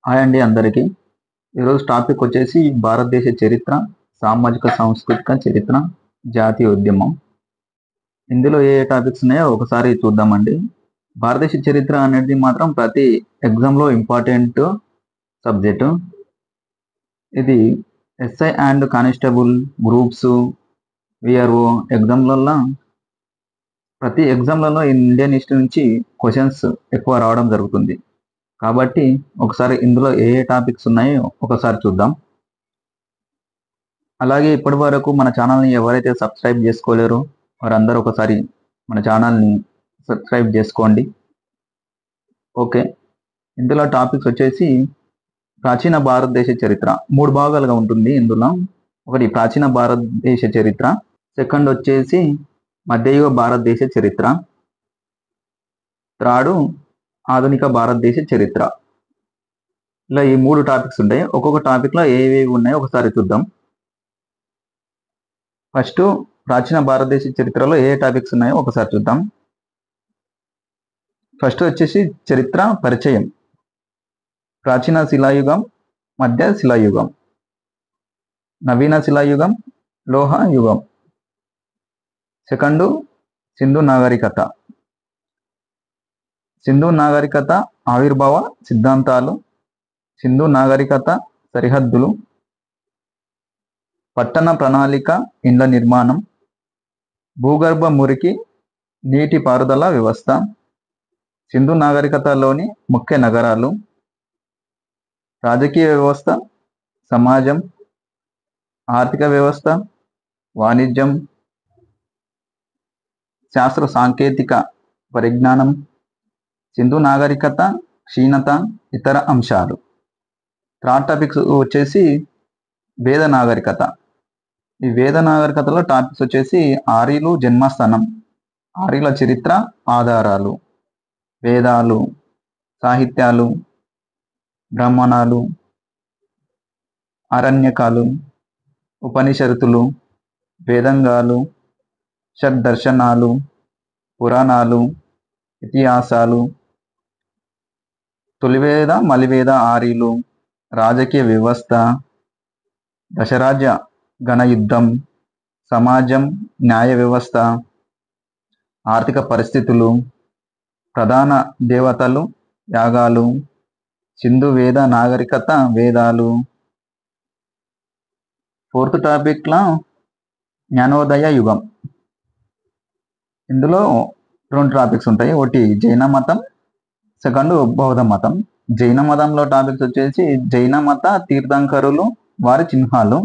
Hi అండి అందరికీ. ఈరోజు టాపిక్ వచ్చేసి భారతదేశ చరిత్ర, సామాజిక సాంస్కృతిక చరిత్ర, జాతీయ ఉద్యమం. ఇందులో ఏ ఏ టాపిక్స్ ఉన్నాయో ఒకసారి చూద్దామండి. భారతదేశ చరిత్ర అనేది మాత్రం ప్రతి ఎగ్జామ్లో ఇంపార్టెంట్ సబ్జెక్టు. ఇది SI and constable groups, VRO ఎగ్జామ్లలో ప్రతి ఎగ్జామ్లలో ఇండియన్ హిస్టరీ నుంచి క్వశ్చన్స్ ఎక్కువ రావడం జరుగుతుంది. కాబట్టి ఒకసారి ఇందులో ఏ ఏ టాపిక్స్ ఉన్నాయో ఒకసారి చూద్దాం. అలాగే ఇప్పటి వరకు మన ఛానల్ని ఎవరైతే సబ్స్క్రైబ్ చేసుకోలేరో వారందరూ ఒకసారి మన ఛానల్ని సబ్స్క్రైబ్ చేసుకోండి. ఓకే, ఇందులో టాపిక్స్ వచ్చేసి ప్రాచీన భారతదేశ చరిత్ర 3 భాగాలుగా ఉంటుంది. ఇందులో ఒకటి ప్రాచీన భారతదేశ చరిత్ర, సెకండ్ వచ్చేసి మధ్యయుగ భారతదేశ చరిత్ర, థర్డ్ ఆధునిక భారతదేశ చరిత్ర. ఇలా ఈ 3 టాపిక్స్ ఉంటాయి. ఒక్కొక్క టాపిక్లో ఏవేవి ఉన్నాయో ఒకసారి చూద్దాం. ఫస్ట్ ప్రాచీన భారతదేశ చరిత్రలో ఏ టాపిక్స్ ఉన్నాయో ఒకసారి చూద్దాం. ఫస్ట్ వచ్చేసి చరిత్ర పరిచయం, ప్రాచీన శిలాయుగం, మధ్య శిలాయుగం, నవీన శిలాయుగం, లోహ యుగం. సెకండ్ సింధు నాగరికత, సింధు నాగరికత ఆవిర్భావ సిద్ధాంతాలు, సింధు నాగరికత సరిహద్దులు, పట్టణ ప్రణాళిక ఇండ్ల నిర్మాణం, భూగర్భ మురికి నీటి పారుదల వ్యవస్థ, సింధు నాగరికతలోని ముఖ్య నగరాలు, రాజకీయ వ్యవస్థ, సమాజం, ఆర్థిక వ్యవస్థ, వాణిజ్యం, శాస్త్ర సాంకేతిక పరిజ్ఞానం, సింధు నాగరికత క్షీణత, ఇతర అంశాలు. థర్డ్ టాపిక్స్ వచ్చేసి వేద నాగరికత. ఈ వేద నాగరికతలో టాపిక్స్ వచ్చేసి ఆర్యులు జన్మస్థానం, ఆర్యుల చరిత్ర, ఆధారాలు, వేదాలు, సాహిత్యాలు, బ్రాహ్మణాలు, అరణ్యకాలు, ఉపనిషత్తులు, వేదంగాలు, షడ్దర్శనాలు, పురాణాలు, ఇతిహాసాలు, తొలివేద మలివేద ఆర్యులు, రాజకీయ వ్యవస్థ, దశరాజ్య గణయుద్ధం, సమాజం న్యాయ వ్యవస్థ, ఆర్థిక పరిస్థితులు, ప్రధాన దేవతలు, యాగాలు, సింధు వేద నాగరికత వేదాలు. ఫోర్త్ టాపిక్లో జ్ఞానోదయ యుగం. ఇందులో 2 టాపిక్స్ ఉంటాయి. ఒకటి జైన మతం, సెకండ్ బౌద్ధ మతం. జైన మతంలో టాపిక్స్ వచ్చేసి జైన మత తీర్థంకరులు, వారి చిహ్నాలు,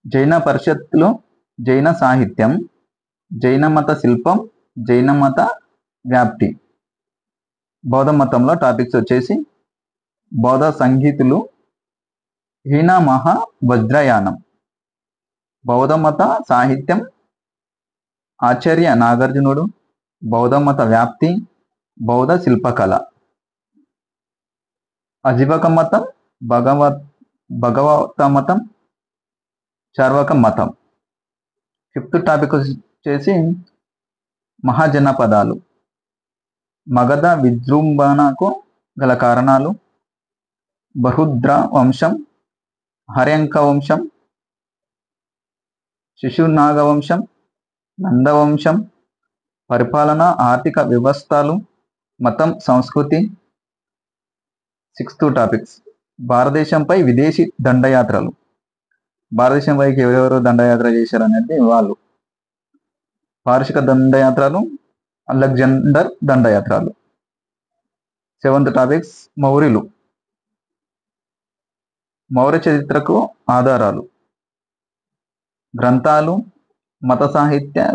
జైన పరిషత్తులు, జైన సాహిత్యం, జైన మత శిల్పం, జైన మత వ్యాప్తి. బౌద్ధ మతంలో టాపిక్స్ వచ్చేసి బౌద్ధ సంగీతులు, హీన మహా వజ్రయానం, బౌద్ధ మత సాహిత్యం, ఆచార్య నాగార్జునుడు, బౌద్ధ మత వ్యాప్తి, బౌద్ధ శిల్పకళ, అజీవక మతం, భగవత మతం, చార్వాక మతం. ఫిఫ్త్ టాపిక్ వచ్చేసి మహాజనపదాలు, మగధ విజృంభణకు గల కారణాలు, బహుద్ర వంశం, హర్యంక వంశం, శిశునాగ వంశం, నందవంశం, పరిపాలన, ఆర్థిక వ్యవస్థలు, మతం, సంస్కృతి. సిక్స్త్ టాపిక్స్ భారతదేశంపై విదేశీ దండయాత్రలు. భారతదేశంపైకి ఎవరెవరు దండయాత్ర చేశారు అనేది వాళ్ళు. పారశిక దండయాత్రలు, అలెగ్జాండర్ దండయాత్రలు. సెవెంత్ టాపిక్స్ మౌర్యులు, మౌర్య చరిత్రకు ఆధారాలు, గ్రంథాలు, మత సాహిత్య,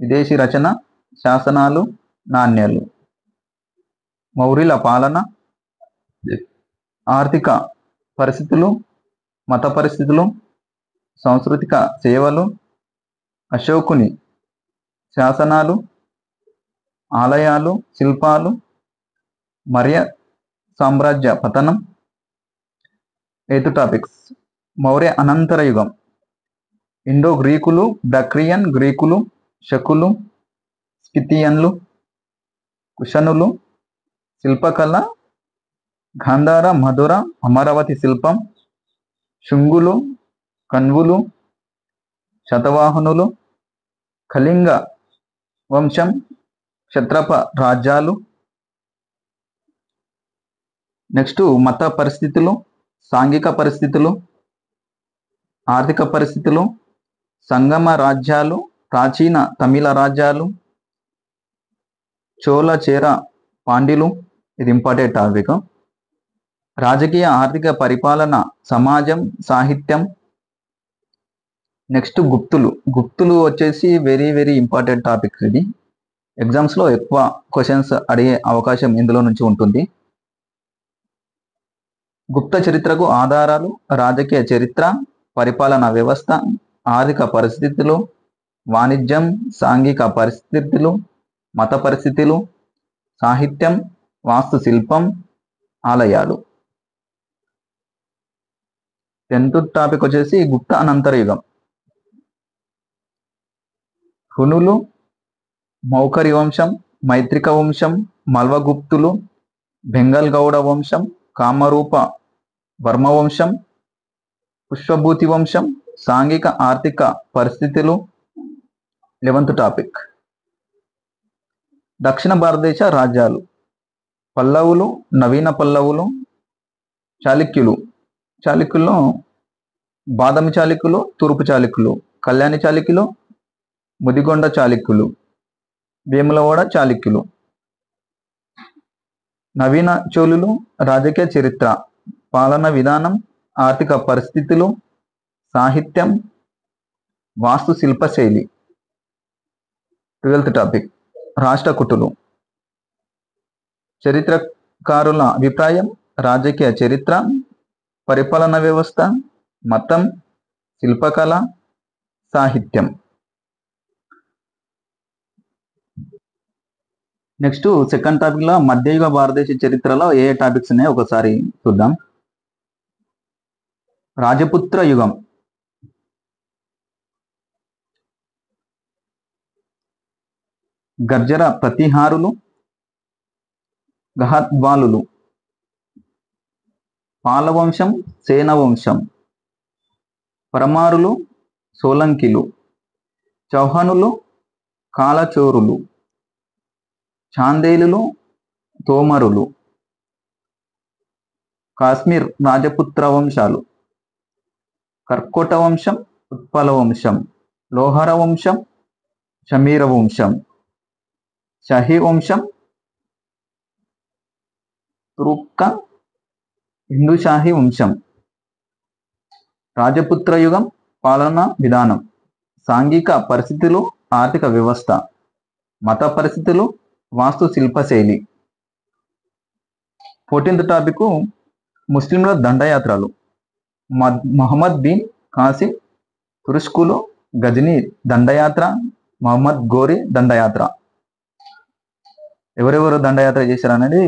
విదేశీ రచన, శాసనాలు, నాణ్యాలు. మౌర్యుల పాలన, ఆర్థిక పరిస్థితులు, మత పరిస్థితులు, సాంస్కృతిక సేవలు, అశోకుని శాసనాలు, ఆలయాలు, శిల్పాలు, మౌర్య సామ్రాజ్య పతనం. ఎయిత్ టాపిక్స్ మౌర్య అనంతర యుగం, ఇండో గ్రీకులు, బక్ట్రియన్ గ్రీకులు, శకులు, స్కిథియన్లు, కుషనులు, శిల్పకళ, గాంధార, మధుర, అమరావతి శిల్పం, శుంగులు, కన్వులు, శతవాహనులు, కళింగ వంశం, క్షత్రప రాజ్యాలు. నెక్స్ట్ మత పరిస్థితులు, సాంఘిక పరిస్థితులు, ఆర్థిక పరిస్థితులు, సంగమ రాజ్యాలు, ప్రాచీన తమిళ రాజ్యాలు, చోళ చేర పాండ్యులు, ఇది ఇంపార్టెంట్ టాపిక్. రాజకీయ ఆర్థిక పరిపాలన, సమాజం, సాహిత్యం. నెక్స్ట్ గుప్తులు వచ్చేసి వెరీ వెరీ ఇంపార్టెంట్ టాపిక్. ఇది ఎగ్జామ్స్లో ఎక్కువ క్వశ్చన్స్ అడిగే అవకాశం ఇందులో నుంచి ఉంటుంది. గుప్త చరిత్రకు ఆధారాలు, రాజకీయ చరిత్ర, పరిపాలనా వ్యవస్థ, ఆర్థిక పరిస్థితులు, వాణిజ్యం, సాంఘిక పరిస్థితులు, మత పరిస్థితులు, సాహిత్యం, వాస్తుశిల్పం, ఆలయాలు. 10th టాపిక్ వచ్చేసి గుప్త అనంతర యుగం. హునులు, మౌఖరి వంశం, మైత్రిక వంశం, మల్వగుప్తులు, బెంగల్ గౌడ వంశం, కామరూప వర్మ వంశం, పుష్పభూతి వంశం, సాంఘిక ఆర్థిక పరిస్థితులు. 11th టాపిక్ దక్షిణ భారతదేశ రాజ్యాలు. పల్లవులు, నవీన పల్లవులు, చాళుక్యుల్లో బాదమి చాళుక్యులు, తూర్పు చాళుక్యులు, కళ్యాణి చాళుక్యులు, ముదిగొండ చాళుక్యులు, వేములవాడ చాళుక్యులు. నవీన చోళులు, రాజకీయ చరిత్ర, పాలన విధానం, ఆర్థిక పరిస్థితులు, సాహిత్యం, వాస్తు శిల్పశైలి. 12th topic రాష్ట్రకూటులు. చరిత్రకారుల అభిప్రాయం, రాజకీయ చరిత్ర, పరిపాలన వ్యవస్థ, మతం, శిల్పకళ, సాహిత్యం. నెక్స్ట్ సెకండ్ టాపిక్ లో మధ్యయుగ భారతదేశ చరిత్రలో ఏ టాపిక్స్ ఉన్నాయో ఒకసారి చూద్దాం. రాజపుత్ర యుగం. గర్జర ప్రతిహారులు, గహద్వాలులు, పాలవంశం, సేనవంశం, పరమారులు, సోలంకిలు, చౌహానులు, కాలచోరులు, చాందేలులు, తోమరులు. కాశ్మీర్ రాజపుత్ర వంశాలు. కర్కోట వంశం, ఉత్పల వంశం, లోహర వంశం, షమీర వంశం, షహీ వంశం, తురుక్క, హిందూ షాహీ వంశం. రాజపుత్ర యుగం, పాలనా విధానం, సాంఘిక పరిస్థితులు, ఆర్థిక వ్యవస్థ, మత పరిస్థితులు, వాస్తు శిల్పశైలి. 14th టాపిక్ ముస్లింల దండయాత్రలు. మహమ్మద్ బిన్ కాసిం తురుష్కులు, గజనీ దండయాత్ర, మహమ్మద్ గోరి దండయాత్ర. ఎవరెవరు దండయాత్ర చేశారనేది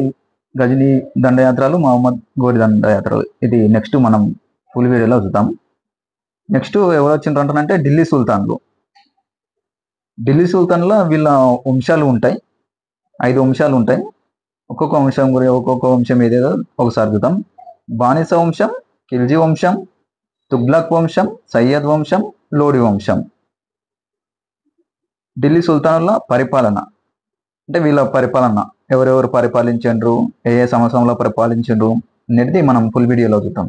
గజనీ దండయాత్రలు, మహమ్మద్ గోరి దండయాత్రలు. ఇది నెక్స్ట్ మనం ఫుల్ వీడియోలో చూద్దాం. నెక్స్ట్ ఎవరు వచ్చిండ్రంటే ఢిల్లీ సుల్తాన్లు. ఢిల్లీ సుల్తాన్లో వీళ్ళ వంశాలు ఉంటాయి, 5 వంశాలు ఉంటాయి. ఒక్కొక్క వంశం ఏదేదో ఒకసారి చూద్దాం. బానిస వంశం, ఖిల్జీ వంశం, తుగ్లక్ వంశం, సయ్యద్ వంశం, లోడి వంశం. ఢిల్లీ సుల్తానుల పరిపాలన అంటే వీళ్ళ పరిపాలన ఎవరెవరు పరిపాలించండ్రు, ఏ సంవత్సరంలో పరిపాలించండ్రు అనేది మనం ఫుల్ వీడియోలో చూద్దాం.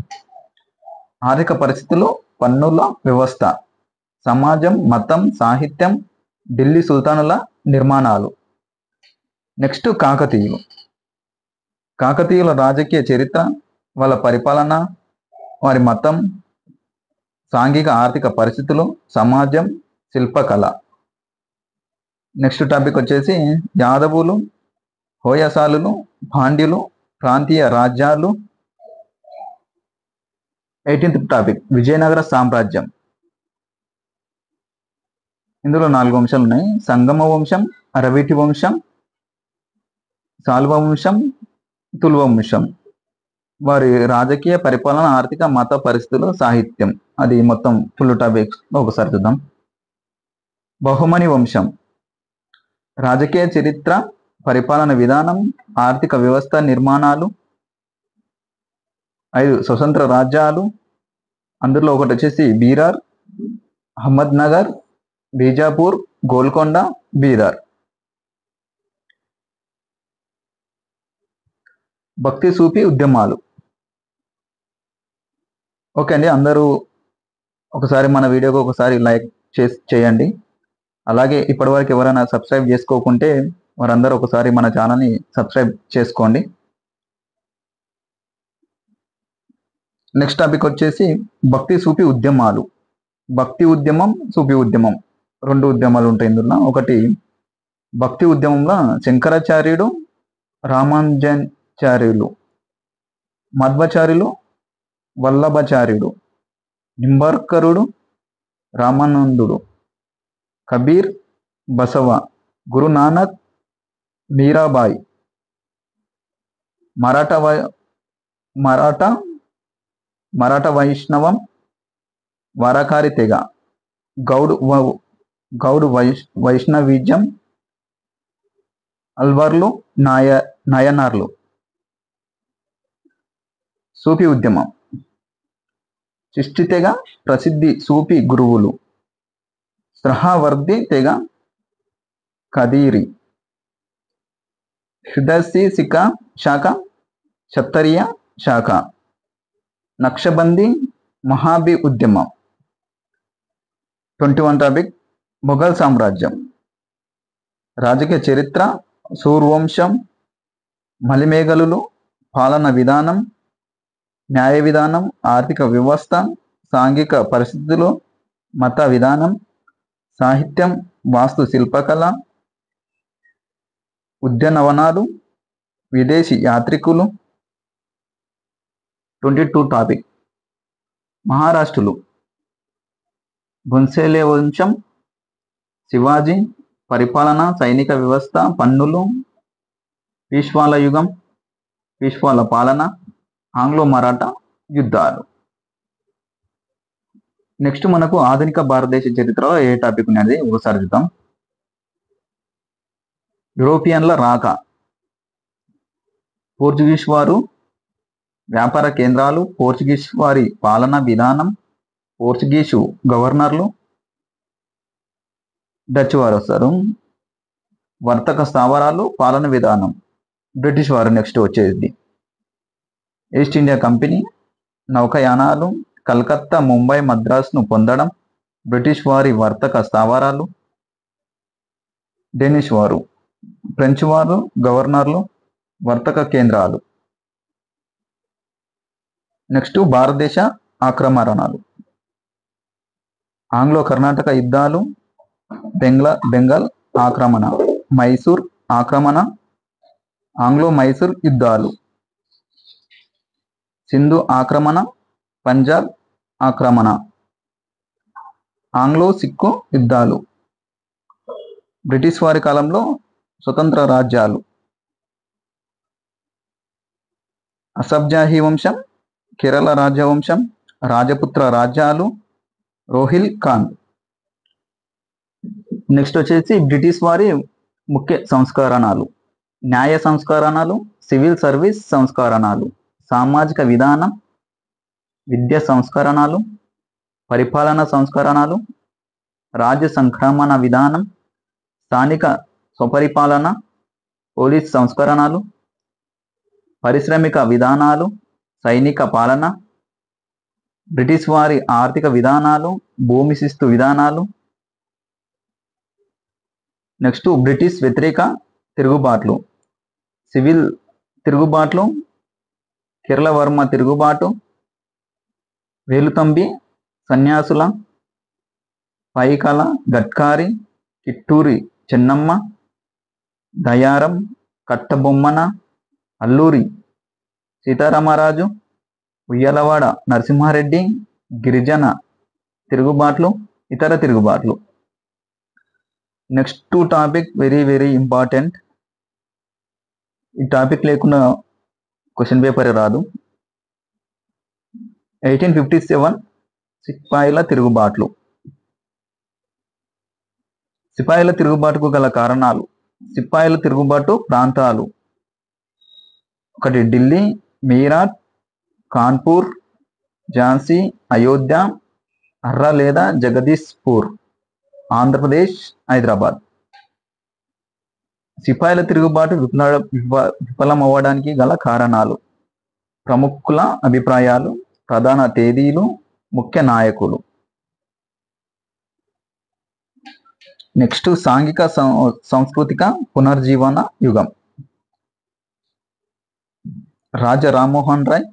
ఆర్థిక పరిస్థితులు, పన్నుల వ్యవస్థ, సమాజం, మతం, సాహిత్యం, ఢిల్లీ సుల్తానుల నిర్మాణాలు. నెక్స్ట్ కాకతీయులు. కాకతీయుల రాజకీయ చరిత్ర, వాళ్ళ పరిపాలన, వారి మతం, సాంఘిక ఆర్థిక పరిస్థితులు, సమాజం, శిల్పకళ. నెక్స్ట్ టాపిక్ వచ్చేసి యాదవులు, హోయసాలులు, పాండ్యులు, ప్రాంతీయ రాజ్యాలు. 18th టాపిక్ విజయనగర సామ్రాజ్యం. ఇందులో 4 వంశాలు ఉన్నాయి. సంగమ వంశం, అరవిటి వంశం, సాల్వ వంశం, తులువ వంశం. వారి రాజకీయ పరిపాలన, ఆర్థిక, మత పరిస్థితులు, సాహిత్యం. అది మొత్తం ఫుల్ టాపిక్స్ ఒకసారి చూద్దాం. బహుమని వంశం. రాజకీయ చరిత్ర, పరిపాలన విధానం, ఆర్థిక వ్యవస్థ నిర్మాణాలు, 5 స్వతంత్ర రాజ్యాలు. అందులో ఒకటి వచ్చేసి బీరార్, అహ్మద్నగర్, బీజాపూర్, గోల్కొండ, బీదర్. భక్తి సూఫీ ఉద్యమాలు. ఓకే అండి, అందరూ ఒకసారి మన వీడియోకి ఒకసారి లైక్ చేయండి. అలాగే ఇప్పటివరకు ఎవరైనా సబ్స్క్రైబ్ చేసుకోకుంటే వారందరూ ఒకసారి మన ఛానల్ని సబ్స్క్రైబ్ చేసుకోండి. నెక్స్ట్ టాపిక్ వచ్చేసి భక్తి సూఫీ ఉద్యమాలు. భక్తి ఉద్యమం, సూఫీ ఉద్యమం 2 ఉద్యమాలు ఉంటాయి ఇందులో. ఒకటి భక్తి ఉద్యమంలో శంకరాచార్యుడు, రామానుజాచార్యులు, మధ్వాచార్యులు, వల్లభాచార్యుడు, నింబార్కరుడు, రామానందుడు, కబీర్, బసవ, గురునానక్, మీరాబాయి. మరాఠా వైష్ణవం, వారకారి తెగ, గౌడ్ వైష్ణవిజం, అల్వర్లు, నాయనార్లు. సూఫీ ఉద్యమం. చిష్టి తెగ ప్రసిద్ధి సూఫీ గురువులు. స్రహావర్ది తెగ, కదీరి. హృదయసి శాఖ, క్షత్రియ శాఖ. నక్షబందీ మహాబీ ఉద్యమం. 21 టాపిక్ మొఘల్ సామ్రాజ్యం. రాజకీయ చరిత్ర, సూర్యవంశం, మలిమేఘలులు, పాలన విధానం, న్యాయ విధానం, ఆర్థిక వ్యవస్థ, సాంఘిక పరిస్థితులు, మత విధానం, సాహిత్యం, వాస్తు శిల్పకళ, ఉద్యానవనాలు, విదేశీ యాత్రికులు. 22 టాపిక్ మహారాష్ట్రులు. భోంస్లే వంశం, శివాజీ, పరిపాలన, సైనిక వ్యవస్థ, పన్నులు, పీష్వాల యుగం, పీష్వాల పాలన, ఆంగ్లో మరాఠా యుద్ధాలు. నెక్స్ట్ మనకు ఆధునిక భారతదేశ చరిత్రలో ఏ టాపిక్ ఉన్నది ఒకసారి చూద్దాం. యూరోపియన్ల రాక, పోర్చుగీస్ వారు, వ్యాపార కేంద్రాలు, పోర్చుగీస్ వారి పాలనా విధానం, పోర్చుగీసు గవర్నర్లు, డచ్ వారు వస్తారు. వర్తక స్థావరాలు, పాలన విధానం, బ్రిటిష్ వారు నెక్స్ట్ వచ్చేది. ఈస్ట్ ఇండియా కంపెనీ, నౌకాయానాలు, కలకత్తా, ముంబై, మద్రాసును పొందడం, బ్రిటిష్ వారి వర్తక స్థావరాలు. డెనిష్ వారు, ఫ్రెంచ్ వారు, గవర్నర్లు, వర్తక కేంద్రాలు. నెక్స్ట్ భారతదేశ ఆక్రమణలు. ఆంగ్లో కర్ణాటక యుద్ధాలు, బెంగాల్ ఆక్రమణ, మైసూర్ ఆక్రమణ, ఆంగ్లో మైసూర్ యుద్ధాలు, సింధు ఆక్రమణ, పంజాబ్ ఆక్రమణ, ఆంగ్లో సిక్కు యుద్ధాలు. బ్రిటిష్ వారి కాలంలో స్వతంత్ర రాజ్యాలు. అసబ్జాహీ వంశం, కేరళ రాజవంశం, రాజపుత్ర రాజ్యాలు, రోహిల్ ఖాన్. నెక్స్ట్ వచ్చేసి బ్రిటిష్ వారి ముఖ్య సంస్కరణలు. న్యాయ సంస్కరణలు, సివిల్ సర్వీస్ సంస్కరణలు, సామాజిక విధానం, విద్యా సంస్కరణలు, పరిపాలన సంస్కరణలు, రాజ్య సంక్రమణ విధానం, స్థానిక స్వపరిపాలన, పోలీస్ సంస్కరణలు, పారిశ్రామిక విధానాలు, సైనిక పాలన, బ్రిటిష్ వారి ఆర్థిక విధానాలు, భూమి శిస్తు విధానాలు. నెక్స్ట్ బ్రిటిష్ వ్యతిరేక తిరుగుబాట్లు. సివిల్ తిరుగుబాట్లు, కేరళవర్మ తిరుగుబాటు, వేలుతంబి సన్యాసుల, పైకల గడ్కారి, కిట్టూరి చెన్నమ్మ, దయారం, కట్టబొమ్మన, అల్లూరి సీతారామరాజు, ఉయ్యలవాడ నరసింహారెడ్డి, గిరిజన తిరుగుబాట్లు, ఇతర తిరుగుబాట్లు. Next topic very very important. ఈ టాపిక్ లేకుండా క్వశ్చన్ పేపర్ రాదు. 1857 సిపాయిల తిరుగుబాట్లు. సిపాయిల తిరుగుబాటుకు గల కారణాలు. సిపాయిల తిరుగుబాటు ప్రాంతాలు. ఒకటి ఢిల్లీ, మీరట్, కాన్పూర్, ఝాన్సీ, అయోధ్య, అర్రా లేదా జగదీష్పూర్, ఆంధ్రప్రదేశ్, హైదరాబాద్. సిపాయిల తిరుగుబాటు విఫలమవ్వడానికి గల కారణాలు, ప్రముఖుల అభిప్రాయాలు, ప్రధాన తేదీలు, ముఖ్య నాయకులు. నెక్స్ట్ సాంఘిక సాంస్కృతిక పునర్జీవన యుగం. రాజా రామ్మోహన్ రాయ్,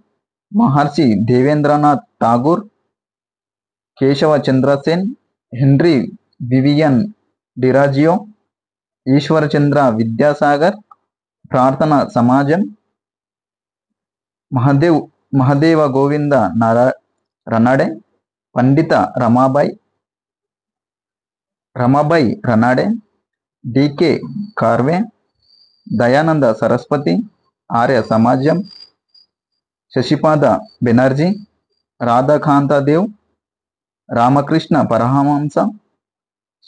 మహర్షి దేవేంద్రనాథ్ ఠాగూర్, కేశవ చంద్రసేన్, హెన్రీ వివియన్ డిరాజియో, ఈశ్వరచంద్ర విద్యాసాగర్, ప్రార్థన సమాజం, మహదేవ గోవింద రనడే, పండిత రమాబాయి రనడే, డికే కార్వే, దయానంద సరస్వతి, ఆర్య సమాజం, శశిపాద బెనర్జీ, రాధాకాంతదేవ్, రామకృష్ణ పరమహంస,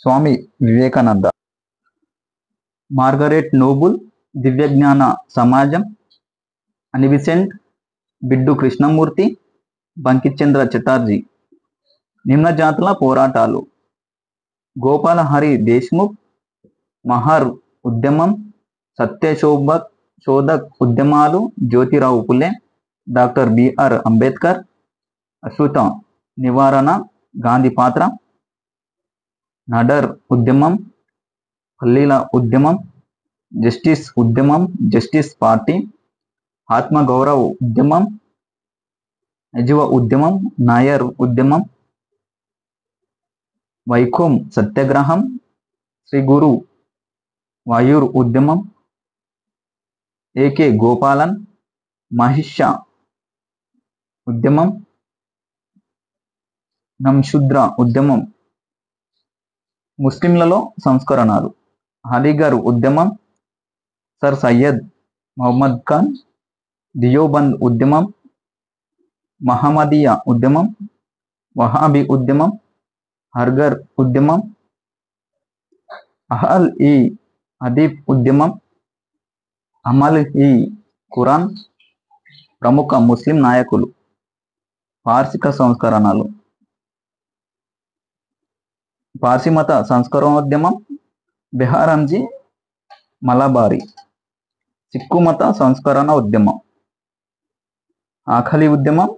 స్వామి వివేకానంద. మార్గరెట్ నోబుల్, దివ్యజ్ఞాన సమాజం, అనిబిసెంట్, బిడ్డు కృష్ణమూర్తి, బంకించంద్ర చటర్జీ. నిమ్న జాతుల పోరాటాలు, గోపాల హరి దేశ్ముఖ్, మహర్ ఉద్యమం, సత్యశోధక్ ఉద్యమాలు, జ్యోతిరావు పులే, డాక్టర్ బిఆర్ అంబేద్కర్, అశ్రుత నివారణ, గాంధీ పాత్ర, నడర్ ఉద్యమం, పల్లీల ఉద్యమం, జస్టిస్ ఉద్యమం, జస్టిస్ పార్టీ, ఆత్మగౌరవ ఉద్యమం, యజువ ఉద్యమం, నాయర్ ఉద్యమం, వైకోం సత్యాగ్రహం, శ్రీ గురు వాయూర్ ఉద్యమం, ఏకే గోపాలన్, మహిష ఉద్యమం, నంశూద్ర ఉద్యమం. ముస్లింలలో సంస్కరణలు, అలీగర్ ఉద్యమం, సర్ సయ్యద్ మహమ్మద్ ఖాన్, దియోబంద్ ఉద్యమం, మహమ్మదీయ ఉద్యమం, వహాబీ ఉద్యమం, హర్గర్ ఉద్యమం, అహల్ ఈ హదీఫ్ ఉద్యమం, అమల్ ఈ ఖురాన్. ప్రముఖ ముస్లిం నాయకులు, పార్శిక సంస్కరణలు, పార్సీమత సంస్కరణోద్యమం, బెహారంజీ మలబారి. సిక్కు మత సంస్కరణ ఉద్యమం, ఆఖలి ఉద్యమం,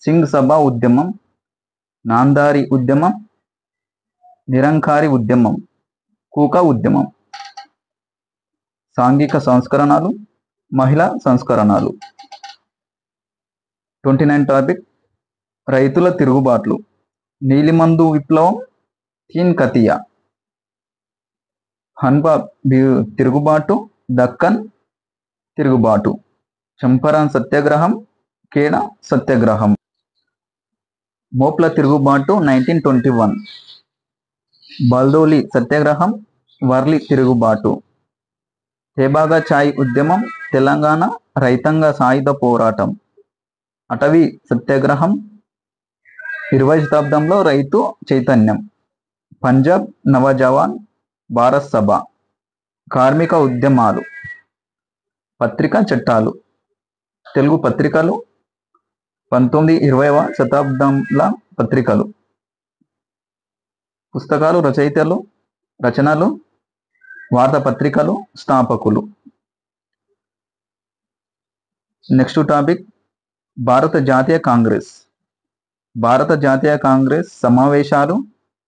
సింగ్ సభ ఉద్యమం, నాందారి ఉద్యమం, నిరంకారి ఉద్యమం, కూకా ఉద్యమం. సాంఘిక సంస్కరణలు, మహిళా సంస్కరణలు. 29 టాపిక్ రైతుల తిరుగుబాట్లు, నీలిమందు విప్లవం, తీన్ కతియా, హన్బా తిరుగుబాటు, దక్కన్ తిరుగుబాటు, చంపారన్ సత్యాగ్రహం, కేడ సత్యాగ్రహం. మోప్ల తిరుగుబాటు 1921, బాల్దోలి సత్యాగ్రహం, వర్లి తిరుగుబాటు, తేబాగా చాయ్ ఉద్యమం, తెలంగాణ రైతాంగ సాయుధ పోరాటం, అటవీ సత్యాగ్రహం, 20వ శతాబ్దంలో రైతు చైతన్యం, పంజాబ్ నవజవాన్, భారత్ సభ, కార్మిక ఉద్యమాలు. పత్రికా చట్టాలు, తెలుగు పత్రికలు, 19-20వ శతాబ్దంల పత్రికలు. పుస్తకాలు, రచయితలు, రచనలు, వార్తాపత్రికలు, స్థాపకులు. నెక్స్ట్ టాపిక్ భారత జాతీయ కాంగ్రెస్. భారత జాతీయ కాంగ్రెస్ సమావేశాలు,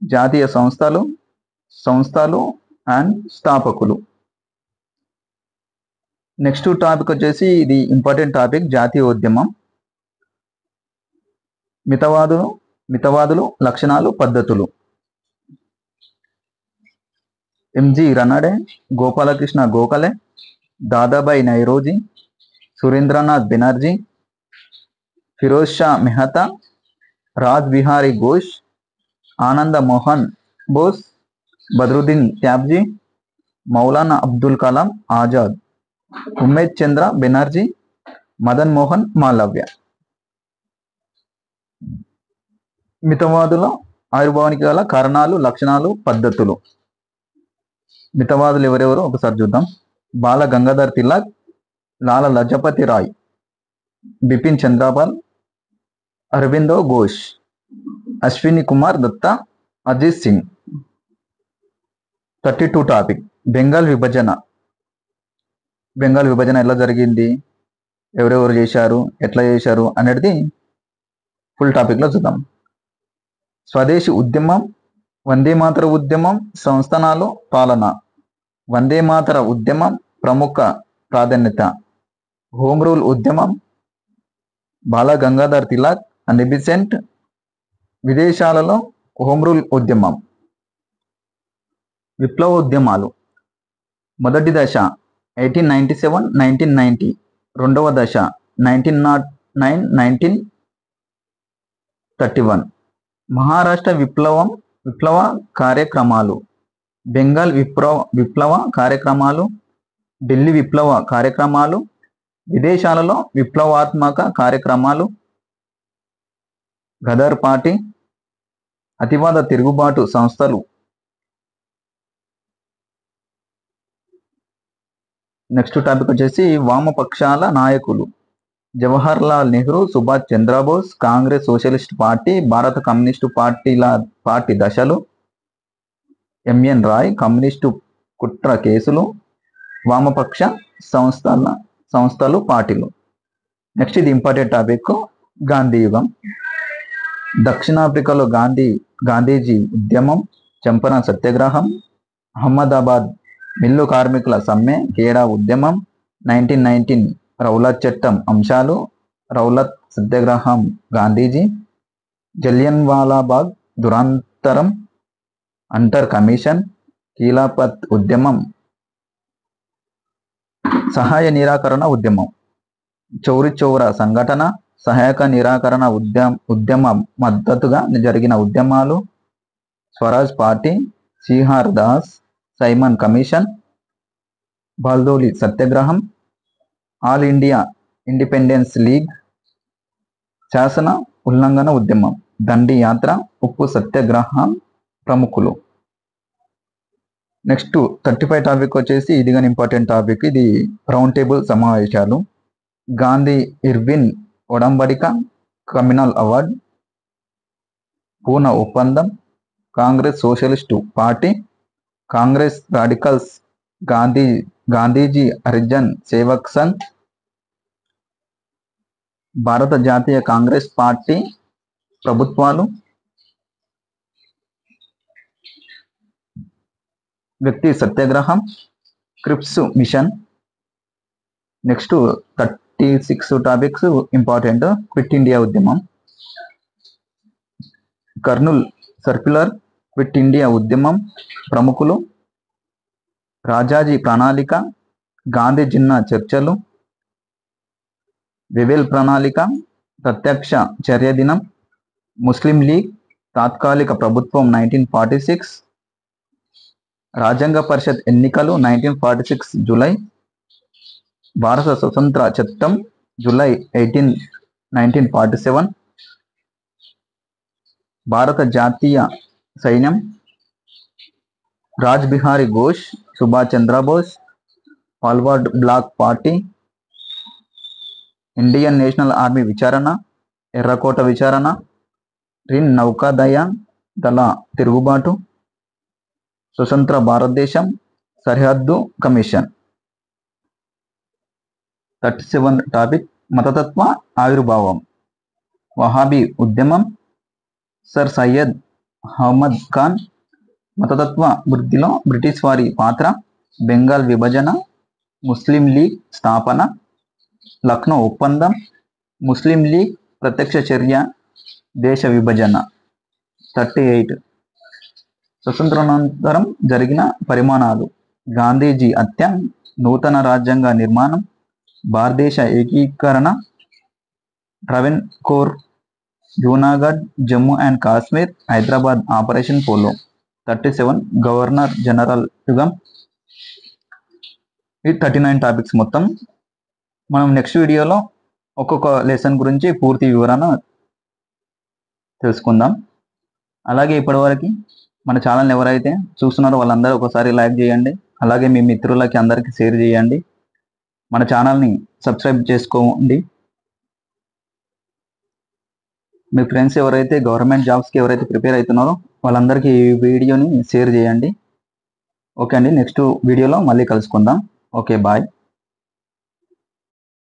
జాతీయ సంస్థలు అండ్ స్థాపకులు. నెక్స్ట్ టాపిక్ వచ్చేసి ఇది ఇంపార్టెంట్ టాపిక్, జాతీయ ఉద్యమం. మితవాదులు, లక్షణాలు, పద్ధతులు. ఎంజి రనడే, గోపాలకృష్ణ గోఖలే, దాదాబాయి నౌరోజీ, సురేంద్రనాథ్ బెనర్జీ, ఫిరోజ్ షా మెహతా, రాజ్ బిహారీ ఘోష్, ఆనంద మోహన్ బోస్, బద్రుద్దీన్ త్యాబ్జీ, మౌలానా అబ్దుల్ కలాం ఆజాద్, ఉమేద్ చంద్ర బెనర్జీ, మదన్ మోహన్ మాలవ్య. మితవాదుల ఆవిర్భావానికి గల కారణాలు, లక్షణాలు, పద్ధతులు. మితవాదులు ఎవరెవరో ఒకసారి చూద్దాం. బాల గంగాధర్ తిలక్, లాలా లజపతి రాయ్, బిపిన్ చంద్రపాల్, అరవిందో ఘోష్, అశ్విని కుమార్ దత్తా, అజిత్ సింగ్. 32 టాపిక్ బెంగాల్ విభజన. బెంగాల్ విభజన ఎలా జరిగింది, ఎవరెవరు చేశారు, ఎట్లా చేశారు అనేది ఫుల్ టాపిక్లో చూద్దాం. స్వదేశీ ఉద్యమం, వందే మాతర ఉద్యమం, సంస్థానాలు, పాలన. వందే మాతర ఉద్యమం ప్రముఖ ప్రాధాన్యత. హోమ్ రూల్ ఉద్యమం, బాల గంగాధర్ తిలక్, అనిబిసెంట్. విదేశాలలో హోమ్ రూల్ ఉద్యమం. విప్లవ ఉద్యమాలు. మొదటి దశ 1897 1990, రెండవ దశ 1909 1931. మహారాష్ట్ర విప్లవ కార్యక్రమాలు. బెంగాల్ విప్లవ కార్యక్రమాలు, ఢిల్లీ విప్లవ కార్యక్రమాలు. విదేశాలలో విప్లవాత్మక కార్యక్రమాలు. గదర్ పార్టీ, అతివాద తిరుగుబాటు సంస్థలు. నెక్స్ట్ టాపిక్ వచ్చేసి వామపక్షాల నాయకులు. జవహర్ లాల్ నెహ్రూ, సుభాష్ చంద్రబోస్, కాంగ్రెస్, సోషలిస్ట్ పార్టీ, భారత కమ్యూనిస్టు పార్టీ దశలు. ఎంఎన్ రాయ్, కమ్యూనిస్టు కుట్ర కేసులు, వామపక్ష సంస్థలు, పార్టీలు. నెక్స్ట్ ఇది ఇంపార్టెంట్ టాపిక్, గాంధీ యుగం. దక్షిణాఫ్రికాలో గాంధీజీ ఉద్యమం, చంపారణ్ సత్యాగ్రహం, అహ్మదాబాద్ మిల్లు కార్మికుల సమ్మె, ఖేడా ఉద్యమం, 1919 రౌలత్ చట్టం అంశాలు, రౌలత్ సత్యాగ్రహం, గాంధీజీ, జలియన్వాలాబాగ్ దురంతరం, అంటర్ కమిషన్, ఖిలాఫత్ ఉద్యమం, సహాయ నిరాకరణ ఉద్యమం, చౌరీ చౌరా సంఘటన, సహాయక నిరాకరణ ఉద్యమ మద్దతుగా జరిగిన ఉద్యమాలు, స్వరాజ్ పార్టీ, సిహార్ దాస్, సైమన్ కమిషన్, బాల్దోలి సత్యాగ్రహం, ఆల్ ఇండియా ఇండిపెండెన్స్ లీగ్, శాసన ఉల్లంఘన ఉద్యమం, దండి యాత్ర, ఉప్పు సత్యాగ్రహం ప్రముఖులు. నెక్స్ట్ 35 టాపిక్ వచ్చేసి ఇది కానీ ఇంపార్టెంట్ టాపిక్, ఇది రౌండ్ టేబుల్ సమావేశాలు. గాంధీ ఇర్విన్ ఒడంబడిక, కమ్యూనల్ అవార్డ్, పూనా ఒప్పందం, Congress socialist party, Congress radicals, Gandhiji Harijan Sevak Sangh, భారత జాతీయ కాంగ్రెస్ పార్టీ ప్రభుత్వాలు, వ్యక్తి సత్యాగ్రహం, Cripps mission. Next 36 topics important, quit India ఉద్యమం, కర్నూల్ సర్క్యులర్, క్విట్ ఇండియా ఉద్యమం ప్రముఖులు, రాజాజీ ప్రణాళిక, గాంధీ జిన్నా చర్చలు, వెవెల్ ప్రణాళిక, ప్రత్యక్ష చర్య దినం, ముస్లిం లీగ్, తాత్కాలిక ప్రభుత్వం 1946, రాజ్యాంగ పరిషత్ ఎన్నికలు 1946 జూలై, భారత స్వతంత్ర చట్టం జూలై 18 1947, భారత జాతీయ సైన్యం, Raj Bihari Ghosh, Subhash Chandrabose, forward black party, Indian national army విచారణ, ఎర్రకోట విచారణ, రిన్ నౌకాదళ తిరుగుబాటు, స్వతంత్ర భారతదేశం, సరిహద్దు కమిషన్. 37 టాపిక్ మతతత్వ ఆవిర్భావం. వహాబీ ఉద్యమం, సర్ సయ్యద్ అహ్మద్ ఖాన్, మతతత్వ వృద్ధిలో బ్రిటిష్ వారి పాత్ర, బెంగాల్ విభజన, ముస్లిం లీగ్ స్థాపన, లక్నో ఒప్పందం, ముస్లిం లీగ్ ప్రత్యక్ష చర్య, దేశ విభజన. 38 స్వతంత్రానంతరం జరిగిన పరిమాణాలు. గాంధీజీ హత్య, నూతన రాజ్యాంగ నిర్మాణం, భారతదేశ ఏకీకరణ, Travancore, Junagadh, Jammu and Kashmir, Hyderabad operation polo. 37 governor general యుగం. ఈ 39 టాపిక్స్ మొత్తం. మనం నెక్స్ట్ వీడియోలో ఒక్కొక్క లెసన్ గురించి పూర్తి వివరణ తెలుసుకుందాం. అలాగే ఇప్పటివరకు మన ఛానల్ని ఎవరైతే చూస్తున్నారో వాళ్ళందరూ ఒకసారి లైక్ చేయండి, అలాగే మీ మిత్రులకి అందరికీ షేర్ చేయండి, మన ఛానల్ని సబ్స్క్రైబ్ చేసుకోండి. మీ ఫ్రెండ్స్ ఎవరైతే గవర్నమెంట్ జాబ్స్కి ఎవరైతే ప్రిపేర్ అవుతున్నారో వాళ్ళందరికీ ఈ వీడియోని షేర్ చేయండి. ఓకే అండి, నెక్స్ట్ వీడియోలో మళ్ళీ కలుసుకుందాం. Okay, bye.